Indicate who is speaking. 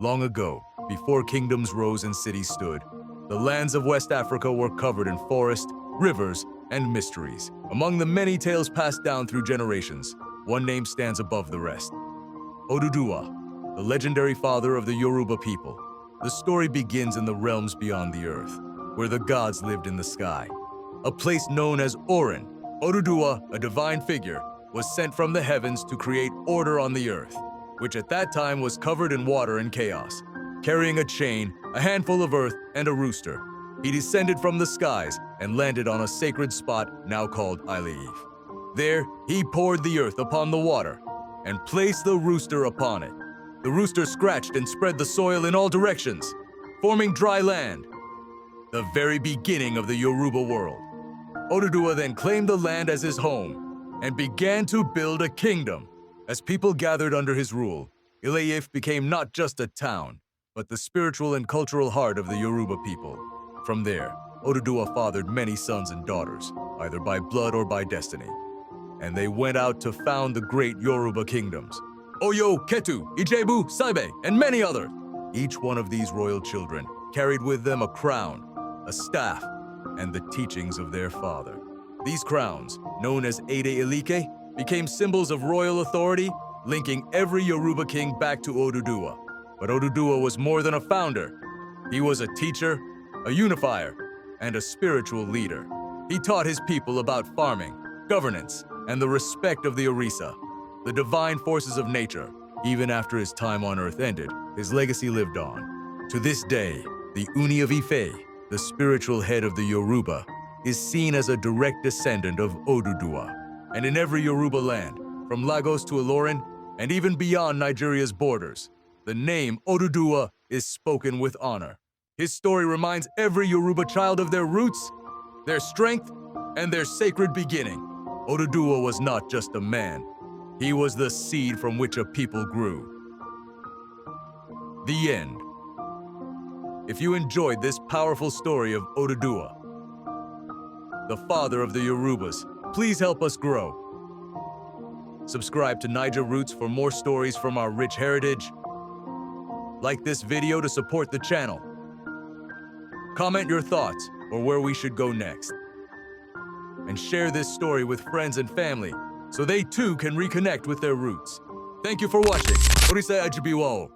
Speaker 1: Long ago, before kingdoms rose and cities stood, the lands of West Africa were covered in forest, rivers, and mysteries. Among the many tales passed down through generations, one name stands above the rest. Oduduwa, the legendary father of the Yoruba people. The story begins in the realms beyond the earth, where the gods lived in the sky. A place known as Orin, Oduduwa, a divine figure, was sent from the heavens to create order on the earth, which at that time was covered in water and chaos. Carrying a chain, a handful of earth, and a rooster, he descended from the skies and landed on a sacred spot now called Ileif. There, he poured the earth upon the water and placed the rooster upon it. The rooster scratched and spread the soil in all directions, forming dry land, the very beginning of the Yoruba world. Oduduwa then claimed the land as his home and began to build a kingdom. As people gathered under his rule, Ileif became not just a town, but the spiritual and cultural heart of the Yoruba people. From there, Oduduwa fathered many sons and daughters, either by blood or by destiny, and they went out to found the great Yoruba kingdoms: Oyo, Ketu, Ijebu, Saibe, and many others. Each one of these royal children carried with them a crown, a staff, and the teachings of their father. These crowns, known as Ede Ilike, became symbols of royal authority, linking every Yoruba king back to Oduduwa. But Oduduwa was more than a founder. He was a teacher, a unifier, and a spiritual leader. He taught his people about farming, governance, and the respect of the Orisa, the divine forces of nature. Even after his time on earth ended, his legacy lived on. To this day, the Uni of Ife, the spiritual head of the Yoruba, is seen as a direct descendant of Oduduwa. And in every Yoruba land, from Lagos to Ilorin, and even beyond Nigeria's borders, the name Oduduwa is spoken with honor. His story reminds every Yoruba child of their roots, their strength, and their sacred beginning. Oduduwa was not just a man. He was the seed from which a people grew. The end. If you enjoyed this powerful story of Oduduwa, the father of the Yorubas, please help us grow. Subscribe to Niger Roots for more stories from our rich heritage. Like this video to support the channel. Comment your thoughts or where we should go next. And share this story with friends and family so they too can reconnect with their roots. Thank you for watching. Orisa Ajibiwao.